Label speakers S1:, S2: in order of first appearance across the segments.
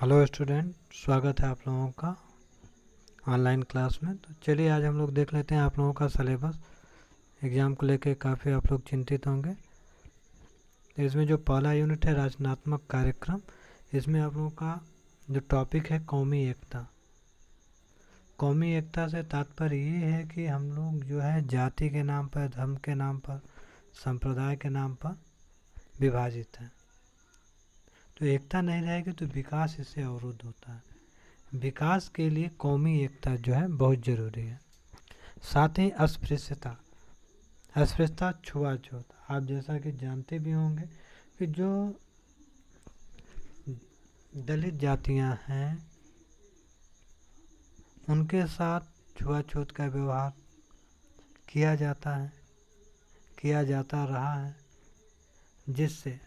S1: Hello student, स्वागत है आप लोगों का ऑनलाइन क्लास में। तो चलिए आज हम लोग देख लेते हैं आप लोगों का सिलेबस। एग्ज़ाम को लेके काफ़ी आप लोग चिंतित होंगे। तो इसमें जो पहला यूनिट है रचनात्मक कार्यक्रम, इसमें आप लोगों का जो टॉपिक है कौमी एकता। कौमी एकता से तात्पर्य ये है कि हम लोग जो है जाति के नाम पर, धर्म के नाम पर, संप्रदाय के नाम पर विभाजित हैं। तो एकता नहीं रहेगी तो विकास इससे अवरुद्ध होता है। विकास के लिए कौमी एकता जो है बहुत ज़रूरी है। साथ ही अस्पृश्यता, अस्पृश्यता छुआछूत, आप जैसा कि जानते भी होंगे कि जो दलित जातियां हैं उनके साथ छुआछूत का व्यवहार किया जाता है, किया जाता रहा है, जिससे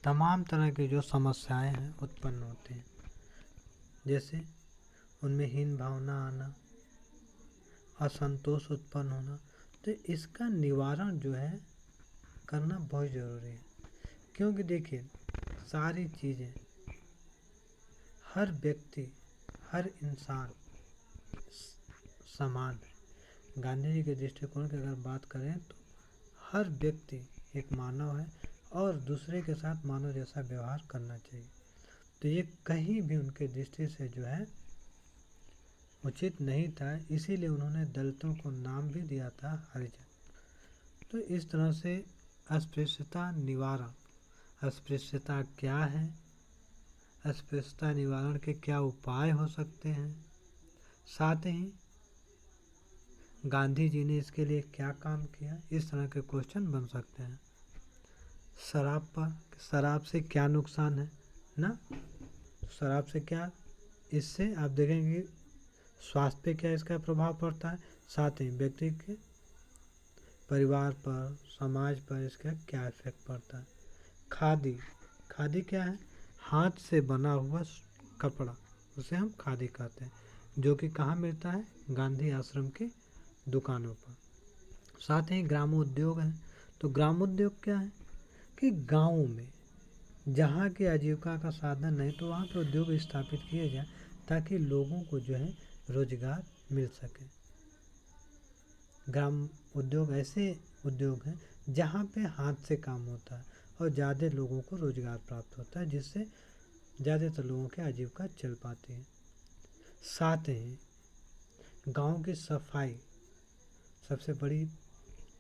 S1: तमाम तरह की जो समस्याएं हैं उत्पन्न होती हैं। जैसे उनमें हीन भावना आना, असंतोष उत्पन्न होना। तो इसका निवारण जो है करना बहुत ज़रूरी है, क्योंकि देखिए सारी चीज़ें, हर व्यक्ति, हर इंसान समान है। गांधी जी के दृष्टिकोण की अगर बात करें तो हर व्यक्ति एक मानव है और दूसरे के साथ मानव जैसा व्यवहार करना चाहिए। तो ये कहीं भी उनके दृष्टि से जो है उचित नहीं था, इसीलिए उन्होंने दलितों को नाम भी दिया था हरिजन। तो इस तरह से अस्पृश्यता निवारण, अस्पृश्यता क्या है, अस्पृश्यता निवारण के क्या उपाय हो सकते हैं, साथ ही गांधी जी ने इसके लिए क्या काम किया, इस तरह के क्वेश्चन बन सकते हैं। शराब पर, शराब से क्या नुकसान है ना, शराब से क्या, इससे आप देखेंगे स्वास्थ्य पे क्या इसका प्रभाव पड़ता है, साथ ही व्यक्ति के परिवार पर, समाज पर इसका क्या इफेक्ट पड़ता है। खादी, खादी क्या है, हाथ से बना हुआ कपड़ा, उसे हम खादी कहते हैं, जो कि कहाँ मिलता है, गांधी आश्रम की दुकानों पर। साथ ही ग्रामोद्योग है। तो ग्रामोद्योग क्या है कि गाँव में जहाँ की आजीविका का साधन नहीं तो वहाँ पर उद्योग स्थापित किए जाए ताकि लोगों को जो है रोजगार मिल सके। ग्राम उद्योग ऐसे उद्योग हैं जहाँ पे हाथ से काम होता है और ज़्यादा लोगों को रोजगार प्राप्त होता है, जिससे ज़्यादातर लोगों की आजीविका चल पाती है। साथ ही गांव की सफाई सबसे बड़ी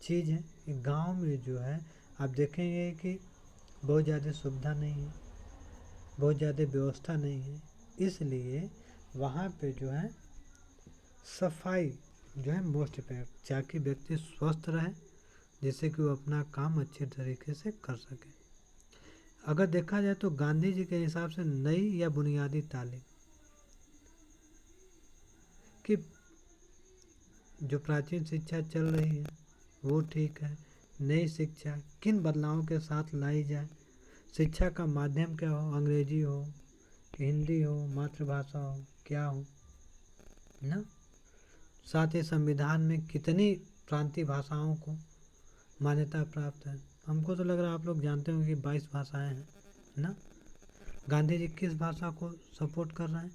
S1: चीज़ है। गांव में जो है आप देखेंगे कि बहुत ज़्यादा सुविधा नहीं है, बहुत ज़्यादा व्यवस्था नहीं है, इसलिए वहाँ पे जो है सफाई जो है मोस्ट इम्पोर्टेंट, ताकि व्यक्ति स्वस्थ रहे, जिससे कि वो अपना काम अच्छे तरीके से कर सके। अगर देखा जाए तो गांधी जी के हिसाब से नई या बुनियादी तालीम कि जो प्राचीन शिक्षा चल रही है वो ठीक है, नई शिक्षा किन बदलावों के साथ लाई जाए, शिक्षा का माध्यम क्या हो, अंग्रेजी हो, हिंदी हो, मातृभाषा हो, क्या हो ना। साथ ही संविधान में कितनी प्रांतीय भाषाओं को मान्यता प्राप्त है। हमको तो लग रहा है आप लोग जानते होंगे कि 22 भाषाएं हैं ना। गांधी जी किस भाषा को सपोर्ट कर रहे हैं,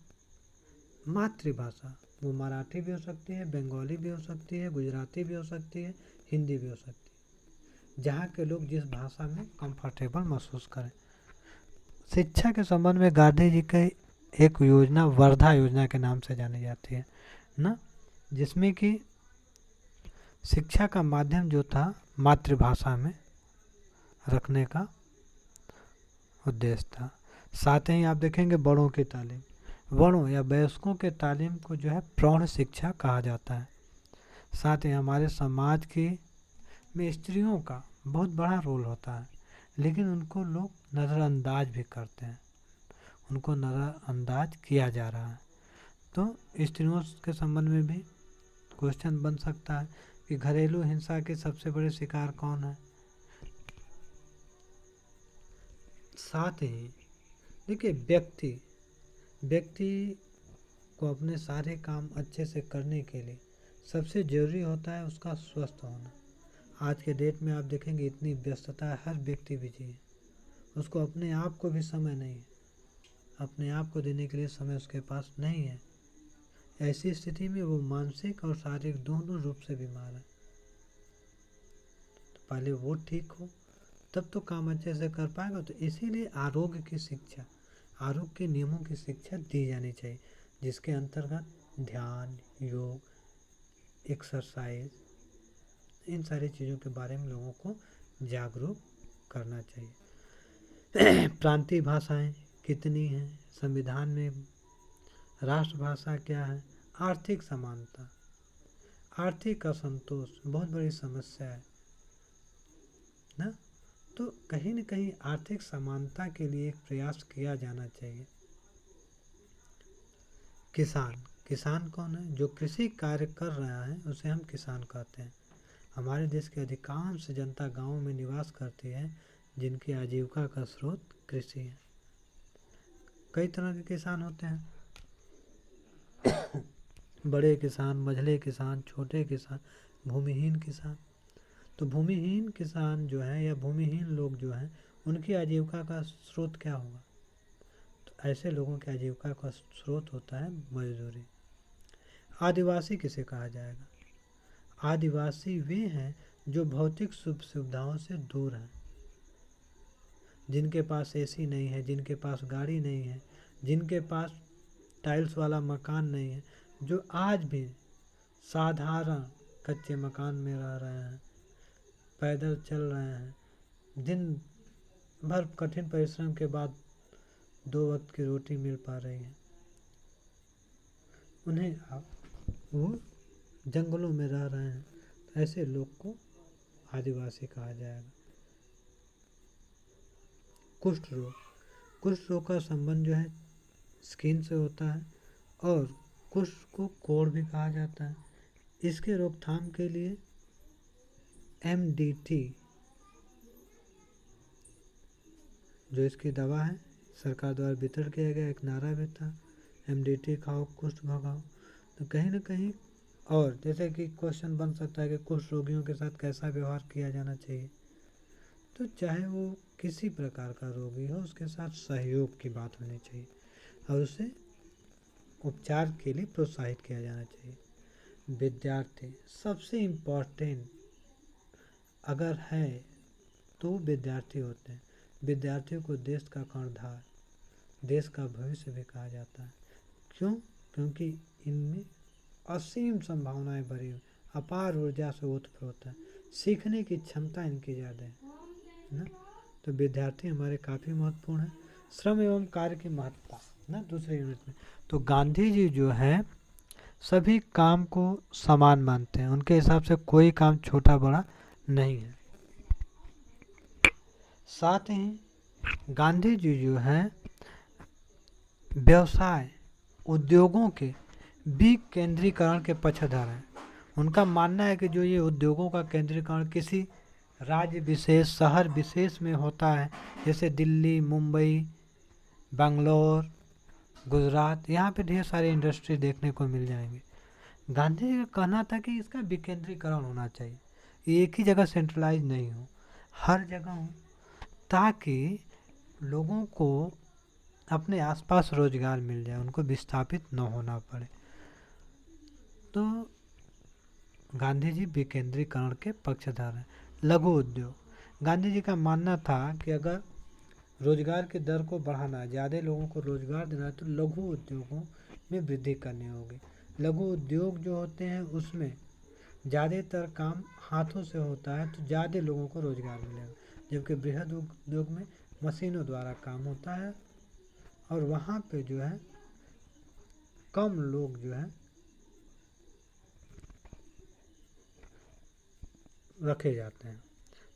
S1: मातृभाषा। वो मराठी भी हो सकती है, बंगाली भी हो सकती है, गुजराती भी हो सकती है, हिंदी भी हो सकती है, जहाँ के लोग जिस भाषा में कंफर्टेबल महसूस करें। शिक्षा के संबंध में गांधी जी की एक योजना वर्धा योजना के नाम से जानी जाती है ना, जिसमें कि शिक्षा का माध्यम जो था मातृभाषा में रखने का उद्देश्य था। साथ ही आप देखेंगे बड़ों की तालीम, बड़ों या वयस्कों के तालीम को जो है प्रौढ़ शिक्षा कहा जाता है। साथ ही हमारे समाज की में स्त्रियों का बहुत बड़ा रोल होता है, लेकिन उनको लोग नज़रअंदाज भी करते हैं, उनको नज़रअंदाज किया जा रहा है। तो स्त्रियों के संबंध में भी क्वेश्चन बन सकता है कि घरेलू हिंसा के सबसे बड़े शिकार कौन है। साथ ही देखिए व्यक्ति को अपने सारे काम अच्छे से करने के लिए सबसे ज़रूरी होता है उसका स्वस्थ होना। आज के डेट में आप देखेंगे इतनी व्यस्तता है, हर व्यक्ति बिजी है, उसको अपने आप को भी समय नहीं है। अपने आप को देने के लिए समय उसके पास नहीं है। ऐसी स्थिति में वो मानसिक और शारीरिक दोनों रूप से बीमार है। तो पहले वो ठीक हो तब तो काम अच्छे से कर पाएगा। तो इसीलिए आरोग्य की शिक्षा, आरोग्य के नियमों की शिक्षा दी जानी चाहिए, जिसके अंतर्गत ध्यान, योग, एक्सरसाइज, इन सारी चीज़ों के बारे में लोगों को जागरूक करना चाहिए। प्रांतीय भाषाएं कितनी हैं, संविधान में राष्ट्रभाषा क्या है, आर्थिक समानता, आर्थिक असंतोष बहुत बड़ी समस्या है ना। तो कहीं न कहीं आर्थिक समानता के लिए एक प्रयास किया जाना चाहिए। किसान कौन है? जो कृषि कार्य कर रहा है उसे हम किसान कहते हैं। हमारे देश की अधिकांश जनता गांवों में निवास करती है, जिनकी आजीविका का स्रोत कृषि है। कई तरह के किसान होते हैं, बड़े किसान, मझले किसान, छोटे किसान, भूमिहीन किसान। तो भूमिहीन किसान जो है या भूमिहीन लोग जो हैं, उनकी आजीविका का स्रोत क्या होगा? तो ऐसे लोगों की आजीविका का स्रोत होता है मजदूरी। आदिवासी किसे कहा जाएगा? आदिवासी वे हैं जो भौतिक सुख सुविधाओं से दूर हैं, जिनके पास एसी नहीं है, जिनके पास गाड़ी नहीं है, जिनके पास टाइल्स वाला मकान नहीं है, जो आज भी साधारण कच्चे मकान में रह रहे हैं, पैदल चल रहे हैं, दिन भर कठिन परिश्रम के बाद 2 वक्त की रोटी मिल पा रही है। उन्हें वो जंगलों में रह रहे हैं, तो ऐसे लोग को आदिवासी कहा जाएगा। कुष्ठ रोग का संबंध जो है स्किन से होता है, और कुष्ठ को कोढ़ भी कहा जाता है। इसके रोकथाम के लिए MDT जो इसकी दवा है, सरकार द्वारा वितरण किया गया। एक नारा भी था, MDT खाओ कुष्ठ भगाओ। तो कहीं ना कहीं, और जैसे कि क्वेश्चन बन सकता है कि कुष्ठ रोगियों के साथ कैसा व्यवहार किया जाना चाहिए। तो चाहे वो किसी प्रकार का रोगी हो, उसके साथ सहयोग की बात होनी चाहिए और उसे उपचार के लिए प्रोत्साहित किया जाना चाहिए। विद्यार्थी सबसे इम्पोर्टेंट अगर है तो विद्यार्थी होते हैं। विद्यार्थियों को देश का कर्णधार, देश का भविष्य भी कहा जाता है। क्यों? क्योंकि इनमें असीम संभावनाएं भरी हुई, अपार ऊर्जा से ओतप्रोत है, सीखने की क्षमता इनकी ज़्यादा है ना। तो विद्यार्थी हमारे काफ़ी महत्वपूर्ण है। श्रम एवं कार्य की महत्ता ना, दूसरे यूनिट में। तो गांधी जी जो है सभी काम को समान मानते हैं, उनके हिसाब से कोई काम छोटा बड़ा नहीं है। साथ ही गांधी जी जो है व्यवसाय, उद्योगों के विकेंद्रीकरण के पक्षधर हैं। उनका मानना है कि जो ये उद्योगों का केंद्रीकरण किसी राज्य विशेष, शहर विशेष में होता है, जैसे दिल्ली, मुंबई, बेंगलोर, गुजरात, यहाँ पे ढेर सारी इंडस्ट्री देखने को मिल जाएंगे। गांधी जी का कहना था कि इसका विकेंद्रीकरण होना चाहिए, एक ही जगह सेंट्रलाइज नहीं हो, हर जगह हो, ताकि लोगों को अपने आसपास रोजगार मिल जाए, उनको विस्थापित न होना पड़े। तो गांधी जी विकेंद्रीकरण के पक्षधर हैं। लघु उद्योग, गांधी जी का मानना था कि अगर रोजगार की दर को बढ़ाना है, ज़्यादा लोगों को रोजगार देना है, तो लघु उद्योगों में वृद्धि करनी होगी। लघु उद्योग जो होते हैं उसमें ज़्यादातर काम हाथों से होता है, तो ज़्यादा लोगों को रोजगार मिलेगा, जबकि बृहद उद्योग में मशीनों द्वारा काम होता है और वहाँ पे जो है कम लोग जो है रखे जाते हैं।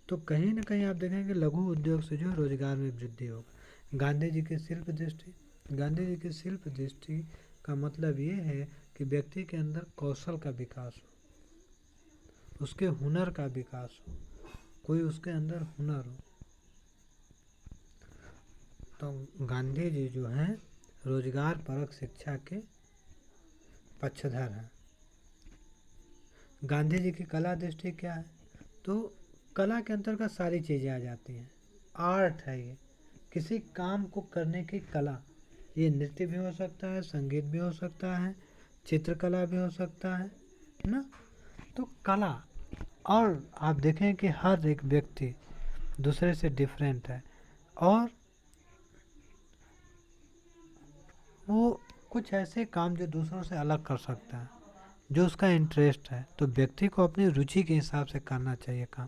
S1: तो कहीं ना कहीं आप देखेंगे लघु उद्योग से जो रोजगार में वृद्धि होगा। गांधी जी की शिल्प दृष्टि, गांधी जी की शिल्प दृष्टि का मतलब ये है कि व्यक्ति के अंदर कौशल का विकास हो, उसके हुनर का विकास हो, कोई उसके अंदर हुनर हो। तो गांधी जी जो हैं रोजगार परक शिक्षा के पक्षधर हैं। गांधी जी की कला दृष्टि क्या है? तो कला के अंतर्गत सारी चीज़ें आ जाती हैं। आर्ट है ये, किसी काम को करने की कला, ये नृत्य भी हो सकता है, संगीत भी हो सकता है, चित्रकला भी हो सकता है ना। तो कला, और आप देखें कि हर एक व्यक्ति दूसरे से डिफरेंट है और वो कुछ ऐसे काम जो दूसरों से अलग कर सकता है, जो उसका इंटरेस्ट है, तो व्यक्ति को अपनी रुचि के हिसाब से करना चाहिए काम,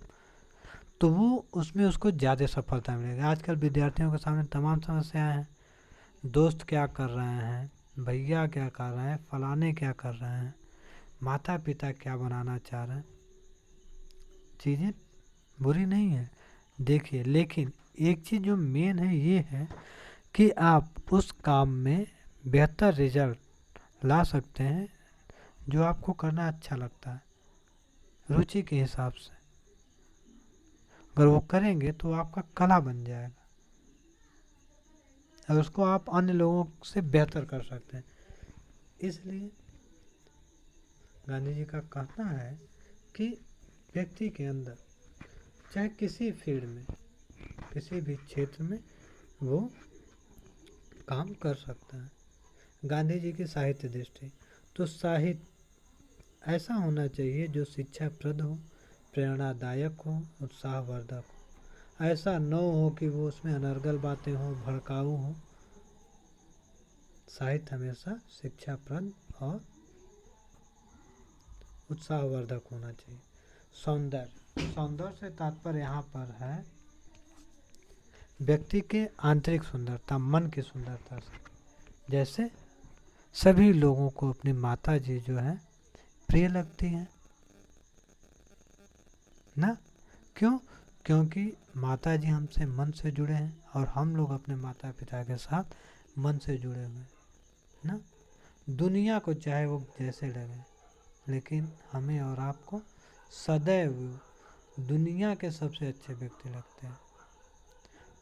S1: तो वो उसमें उसको ज़्यादा सफलता मिलेगी। आजकल विद्यार्थियों के सामने तमाम समस्याएं हैं, दोस्त क्या कर रहे हैं, भैया क्या कर रहे हैं, फलाने क्या कर रहे हैं, माता पिता क्या बनाना चाह रहे हैं। चीज़ें बुरी नहीं है देखिए, लेकिन एक चीज़ जो मेन है ये है कि आप उस काम में बेहतर रिजल्ट ला सकते हैं जो आपको करना अच्छा लगता है, रुचि के हिसाब से अगर वो करेंगे तो आपका कला बन जाएगा और उसको आप अन्य लोगों से बेहतर कर सकते हैं। इसलिए गांधी जी का कहना है कि व्यक्ति के अंदर चाहे किसी फील्ड में, किसी भी क्षेत्र में वो काम कर सकता है। गांधी जी की साहित्य दृष्टि, तो साहित्य ऐसा होना चाहिए जो शिक्षाप्रद हो, प्रेरणादायक हो, उत्साहवर्धक हो। ऐसा न हो कि वो उसमें अनर्गल बातें हो, भड़काऊ हो। साहित्य हमेशा शिक्षाप्रद और उत्साहवर्धक होना चाहिए। सौंदर्य, सौंदर्य से तात्पर्य यहाँ पर है व्यक्ति के आंतरिक सुंदरता, मन की सुंदरता से। जैसे सभी लोगों को अपनी माता जी जो है प्रिय लगती हैं ना। क्यों? क्योंकि माता जी हमसे मन से जुड़े हैं और हम लोग अपने माता पिता के साथ मन से जुड़े हुए हैं ना। दुनिया को चाहे वो जैसे लगे, लेकिन हमें और आपको सदैव दुनिया के सबसे अच्छे व्यक्ति लगते हैं।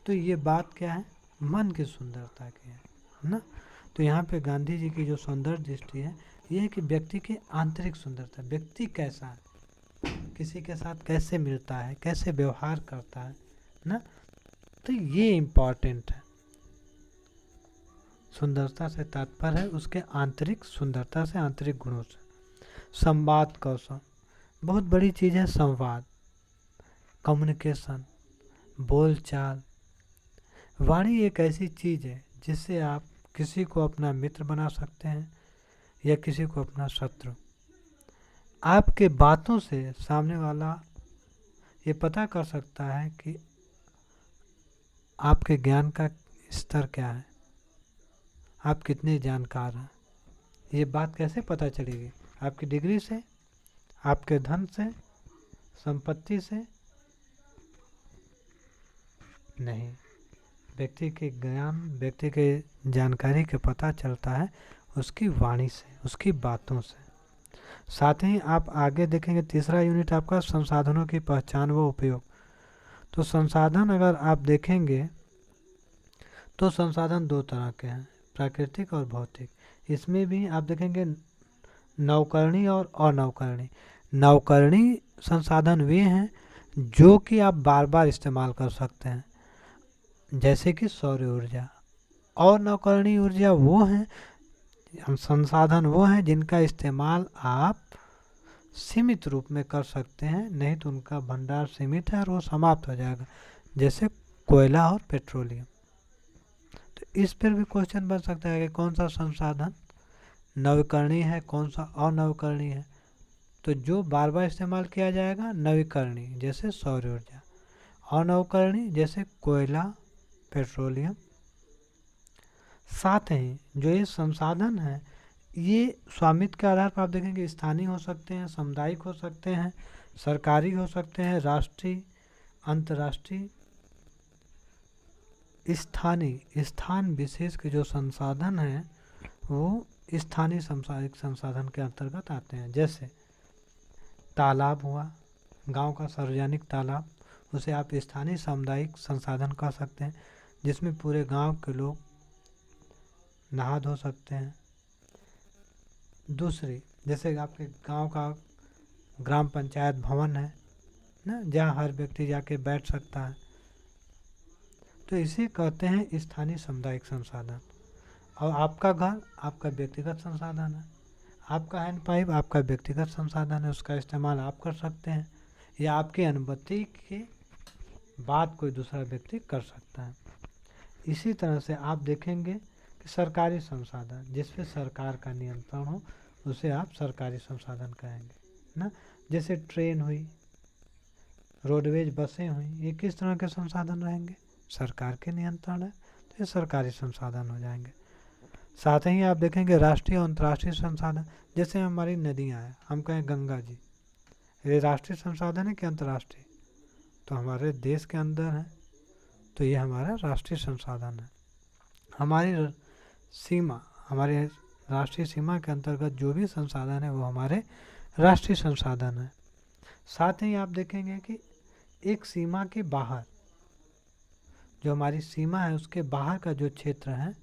S1: तो ये बात क्या है? मन की सुंदरता की है ना। तो यहाँ पे गांधी जी की जो सौंदर्य दृष्टि है ये है कि व्यक्ति की आंतरिक सुंदरता, व्यक्ति कैसा है, किसी के साथ कैसे मिलता है, कैसे व्यवहार करता है ना। तो ये इम्पॉर्टेंट है। सुंदरता से तात्पर्य है उसके आंतरिक सुंदरता से, आंतरिक गुणों से। संवाद कौशल, बहुत बड़ी चीज़ है संवाद, कम्युनिकेशन, बोलचाल। वाणी एक ऐसी चीज़ है जिससे आप किसी को अपना मित्र बना सकते हैं या किसी को अपना शत्रु। आपके बातों से सामने वाला ये पता कर सकता है कि आपके ज्ञान का स्तर क्या है, आप कितने जानकार हैं। ये बात कैसे पता चलेगी? आपकी डिग्री से, आपके धन से, संपत्ति से नहीं। व्यक्ति के ज्ञान, व्यक्ति के जानकारी के पता चलता है उसकी वाणी से, उसकी बातों से। साथ ही आप आगे देखेंगे तीसरा यूनिट आपका संसाधनों की पहचान व उपयोग। तो संसाधन अगर आप देखेंगे तो संसाधन दो तरह के हैं, प्राकृतिक और भौतिक। इसमें भी आप देखेंगे नवकरणीय और अनवकरणीय। नवकरणीय संसाधन वे हैं जो कि आप बार बार इस्तेमाल कर सकते हैं, जैसे कि सौर ऊर्जा। और नवकरणीय ऊर्जा वो हैं, संसाधन वो हैं जिनका इस्तेमाल आप सीमित रूप में कर सकते हैं, नहीं तो उनका भंडार सीमित है और वो समाप्त हो जाएगा, जैसे कोयला और पेट्रोलियम। तो इस पर भी क्वेश्चन बन सकता है कि कौन सा संसाधन नवीकरणीय है, कौन सा अनवीकरणीय है। तो जो बार बार इस्तेमाल किया जाएगा नवीकरणीय, जैसे सौर ऊर्जा। अनवकरणीय जैसे कोयला, पेट्रोलियम। साथ ही जो ये संसाधन है ये स्वामित्व के आधार पर आप देखेंगे स्थानीय हो सकते हैं, सामुदायिक हो सकते हैं, सरकारी हो सकते हैं, राष्ट्रीय, अंतर्राष्ट्रीय। स्थानीय, स्थान विशेष के जो संसाधन हैं वो स्थानीय संसाधन के अंतर्गत आते हैं। जैसे तालाब हुआ, गांव का सार्वजनिक तालाब, उसे आप स्थानीय सामुदायिक संसाधन कह सकते हैं, जिसमें पूरे गांव के लोग नहा धो सकते हैं। दूसरी, जैसे आपके गांव का ग्राम पंचायत भवन है ना, जहाँ हर व्यक्ति जाके बैठ सकता है, तो इसे कहते हैं स्थानीय सामुदायिक संसाधन। और आपका घर आपका व्यक्तिगत संसाधन है, आपका हैंडपाइप आपका व्यक्तिगत संसाधन है, उसका इस्तेमाल आप कर सकते हैं या आपकी अनुमति के बाद कोई दूसरा व्यक्ति कर सकता है। इसी तरह से आप देखेंगे कि सरकारी संसाधन जिस पे सरकार का नियंत्रण हो उसे आप सरकारी संसाधन कहेंगे ना। जैसे ट्रेन हुई, रोडवेज बसें हुई, ये किस तरह के संसाधन रहेंगे? सरकार के नियंत्रण है तो ये सरकारी संसाधन हो जाएंगे। साथ ही आप देखेंगे राष्ट्रीय और अंतर्राष्ट्रीय संसाधन, जैसे हमारी नदियाँ हैं, हम कहें गंगा जी, ये राष्ट्रीय संसाधन है कि अंतर्राष्ट्रीय? तो हमारे देश के अंदर है तो ये हमारा राष्ट्रीय संसाधन है। हमारी सीमा, हमारे राष्ट्रीय सीमा के अंतर्गत जो भी संसाधन है वो हमारे राष्ट्रीय संसाधन है। साथ ही आप देखेंगे कि एक सीमा के बाहर, जो हमारी सीमा है उसके बाहर का जो क्षेत्र है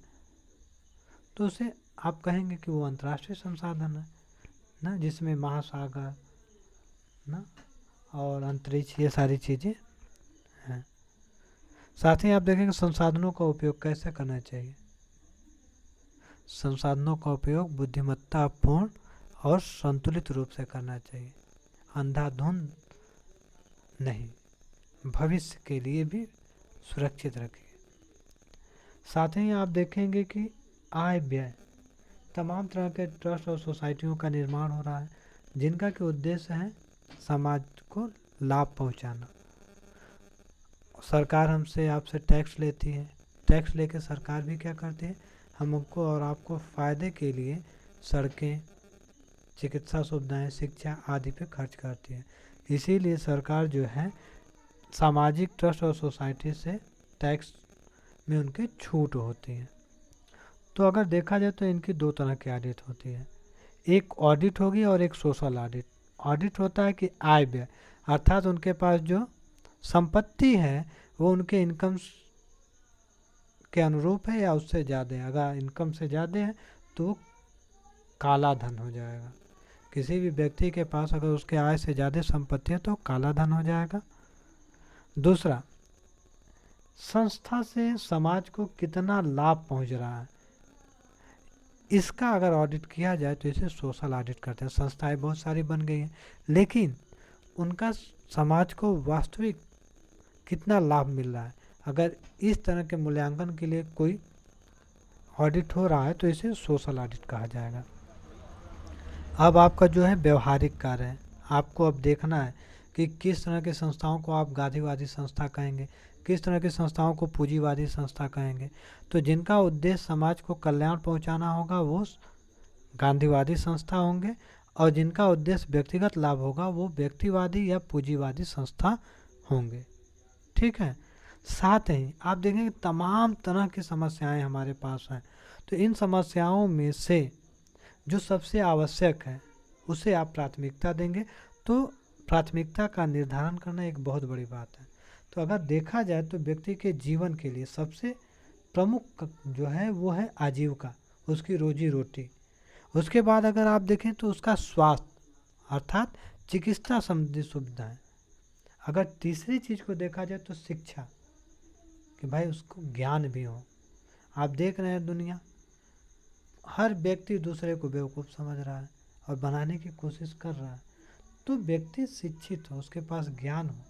S1: तो उसे आप कहेंगे कि वो अंतर्राष्ट्रीय संसाधन है ना, जिसमें महासागर ना और अंतरिक्ष ये सारी चीज़ें हैं। साथ ही आप देखेंगे संसाधनों का उपयोग कैसे करना चाहिए। संसाधनों का उपयोग बुद्धिमत्तापूर्ण और संतुलित रूप से करना चाहिए, अंधाधुंध नहीं, भविष्य के लिए भी सुरक्षित रखिए। साथ ही आप देखेंगे कि आय व्यय, तमाम तरह के ट्रस्ट और सोसाइटियों का निर्माण हो रहा है जिनका कि उद्देश्य है समाज को लाभ पहुंचाना। सरकार हमसे आपसे टैक्स लेती है, टैक्स लेके सरकार भी क्या करती है, हमको और आपको फ़ायदे के लिए सड़कें, चिकित्सा सुविधाएं, शिक्षा आदि पे खर्च करती है। इसीलिए सरकार जो है सामाजिक ट्रस्ट और सोसाइटी से टैक्स में उनकी छूट होती है। तो अगर देखा जाए तो इनकी दो तरह की ऑडिट होती है, एक ऑडिट होगी और एक सोशल ऑडिट। ऑडिट होता है कि आय व्यय, अर्थात उनके पास जो संपत्ति है वो उनके इनकम के अनुरूप है या उससे ज़्यादा है। अगर इनकम से ज़्यादा है तो काला धन हो जाएगा। किसी भी व्यक्ति के पास अगर उसके आय से ज़्यादा संपत्ति है तो काला धन हो जाएगा। दूसरा, संस्था से समाज को कितना लाभ पहुंच रहा है, इसका अगर ऑडिट किया जाए तो इसे सोशल ऑडिट करते हैं। संस्थाएं बहुत सारी बन गई हैं लेकिन उनका समाज को वास्तविक कितना लाभ मिल रहा है, अगर इस तरह के मूल्यांकन के लिए कोई ऑडिट हो रहा है तो इसे सोशल ऑडिट कहा जाएगा। अब आपका जो है व्यवहारिक कार्य है, आपको अब देखना है कि किस तरह की संस्थाओं को आप गांधीवादी संस्था कहेंगे, किस तरह की संस्थाओं को पूंजीवादी संस्था कहेंगे। तो जिनका उद्देश्य समाज को कल्याण पहुंचाना होगा वो गांधीवादी संस्था होंगे और जिनका उद्देश्य व्यक्तिगत लाभ होगा वो व्यक्तिवादी या पूंजीवादी संस्था होंगे। ठीक है। साथ ही आप देखेंगे तमाम तरह की समस्याएं हमारे पास हैं, तो इन समस्याओं में से जो सबसे आवश्यक है उसे आप प्राथमिकता देंगे। तो प्राथमिकता का निर्धारण करना एक बहुत बड़ी बात है। तो अगर देखा जाए तो व्यक्ति के जीवन के लिए सबसे प्रमुख जो है वो है आजीविका, उसकी रोजी रोटी। उसके बाद अगर आप देखें तो उसका स्वास्थ्य अर्थात चिकित्सा संबंधी सुविधाएं। अगर तीसरी चीज़ को देखा जाए तो शिक्षा, कि भाई उसको ज्ञान भी हो। आप देख रहे हैं दुनिया, हर व्यक्ति दूसरे को बेवकूफ़ समझ रहा है और बनाने की कोशिश कर रहा है। तो व्यक्ति शिक्षित हो, उसके पास ज्ञान हो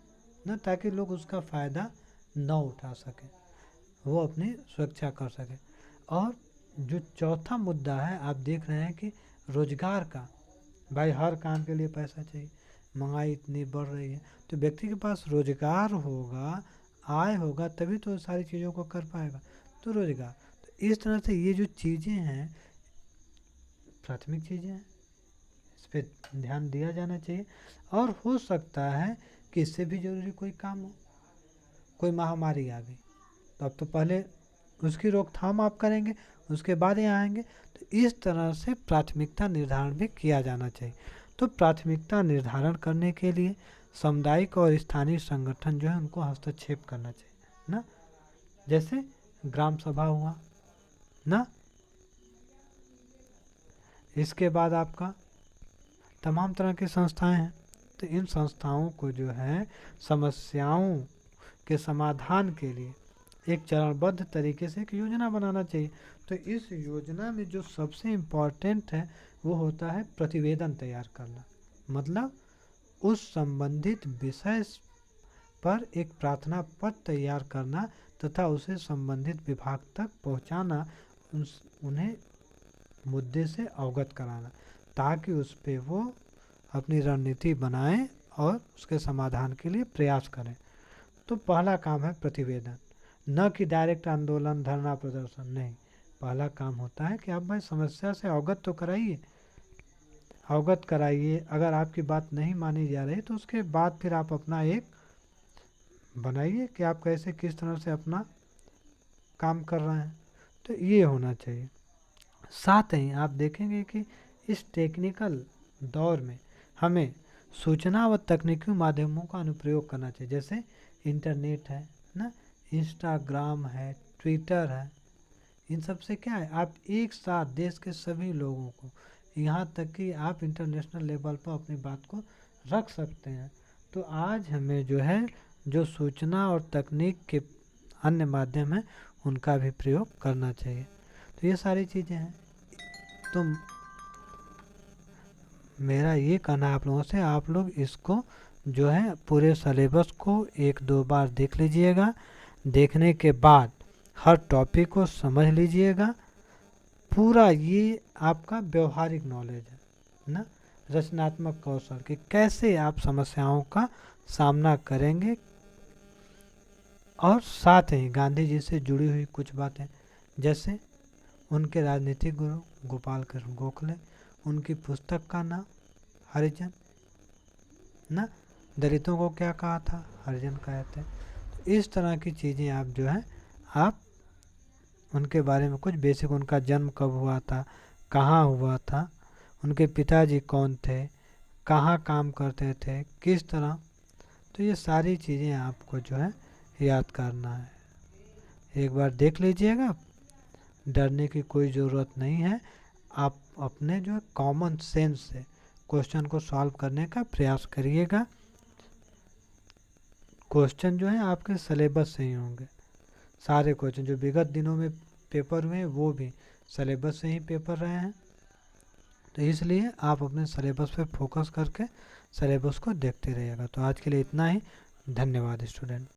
S1: ना, ताकि लोग उसका फ़ायदा न उठा सके, वो अपनी सुरक्षा कर सके। और जो चौथा मुद्दा है, आप देख रहे हैं कि रोजगार का, भाई हर काम के लिए पैसा चाहिए, महंगाई इतनी बढ़ रही है, तो व्यक्ति के पास रोजगार होगा, आय होगा, तभी तो सारी चीज़ों को कर पाएगा। तो रोजगार, तो इस तरह से ये जो चीज़ें हैं प्राथमिक चीज़ें हैं, इस पर ध्यान दिया जाना चाहिए। और हो सकता है कि इससे भी ज़रूरी कोई काम हो, कोई महामारी आ गई तो अब तो पहले उसकी रोकथाम आप करेंगे, उसके बाद यहाँ आएंगे। तो इस तरह से प्राथमिकता निर्धारण भी किया जाना चाहिए। तो प्राथमिकता निर्धारण करने के लिए सामुदायिक और स्थानीय संगठन जो है उनको हस्तक्षेप करना चाहिए ना, जैसे ग्राम सभा हुआ ना। इसके बाद आपका तमाम तरह की संस्थाएं हैं, तो इन संस्थाओं को जो है समस्याओं के समाधान के लिए एक चरणबद्ध तरीके से एक योजना बनाना चाहिए। तो इस योजना में जो सबसे इम्पॉर्टेंट है वो होता है प्रतिवेदन तैयार करना, मतलब उस संबंधित विषय पर एक प्रार्थना पत्र तैयार करना तथा उसे संबंधित विभाग तक पहुंचाना, उन्हें मुद्दे से अवगत कराना, ताकि उस पे वो अपनी रणनीति बनाएं और उसके समाधान के लिए प्रयास करें। तो पहला काम है प्रतिवेदन, न कि डायरेक्ट आंदोलन, धरना, प्रदर्शन, नहीं। पहला काम होता है कि आप भाई समस्या से अवगत तो कराइए, अवगत कराइए। अगर आपकी बात नहीं मानी जा रही तो उसके बाद फिर आप अपना एक बनाइए कि आप कैसे किस तरह से अपना काम कर रहे हैं। तो ये होना चाहिए। साथ ही आप देखेंगे कि इस टेक्निकल दौर में हमें सूचना व तकनीकी माध्यमों का अनुप्रयोग करना चाहिए, जैसे इंटरनेट है ना, इंस्टाग्राम है, ट्विटर है। इन सब से क्या है, आप एक साथ देश के सभी लोगों को, यहाँ तक कि आप इंटरनेशनल लेवल पर अपनी बात को रख सकते हैं। तो आज हमें जो है जो सूचना और तकनीक के अन्य माध्यम हैं उनका भी प्रयोग करना चाहिए। तो ये सारी चीज़ें हैं। तो मेरा ये कहना है आप लोगों से, आप लोग इसको जो है पूरे सिलेबस को 1-2 बार देख लीजिएगा। देखने के बाद हर टॉपिक को समझ लीजिएगा। पूरा ये आपका व्यवहारिक नॉलेज है ना, रचनात्मक कौशल कि कैसे आप समस्याओं का सामना करेंगे। और साथ ही गांधी जी से जुड़ी हुई कुछ बातें, जैसे उनके राजनीतिक गुरु गोपाल कृष्ण गोखले, उनकी पुस्तक का नाम हरिजन ना, दलितों को क्या कहा था, हरिजन कहते हैं। तो इस तरह की चीज़ें आप जो है आप उनके बारे में कुछ बेसिक, उनका जन्म कब हुआ था, कहाँ हुआ था, उनके पिताजी कौन थे, कहाँ काम करते थे, किस तरह। तो ये सारी चीज़ें आपको जो है याद करना है। एक बार देख लीजिएगा, डरने की कोई ज़रूरत नहीं है। आप अपने जो है कॉमन सेंस से क्वेश्चन को सॉल्व करने का प्रयास करिएगा। क्वेश्चन जो है आपके सिलेबस से ही होंगे। सारे क्वेश्चन जो विगत दिनों में पेपर हुए वो भी सिलेबस से ही पेपर रहे हैं। तो इसलिए आप अपने सिलेबस पे फोकस करके सिलेबस को देखते रहिएगा। तो आज के लिए इतना ही। धन्यवाद स्टूडेंट।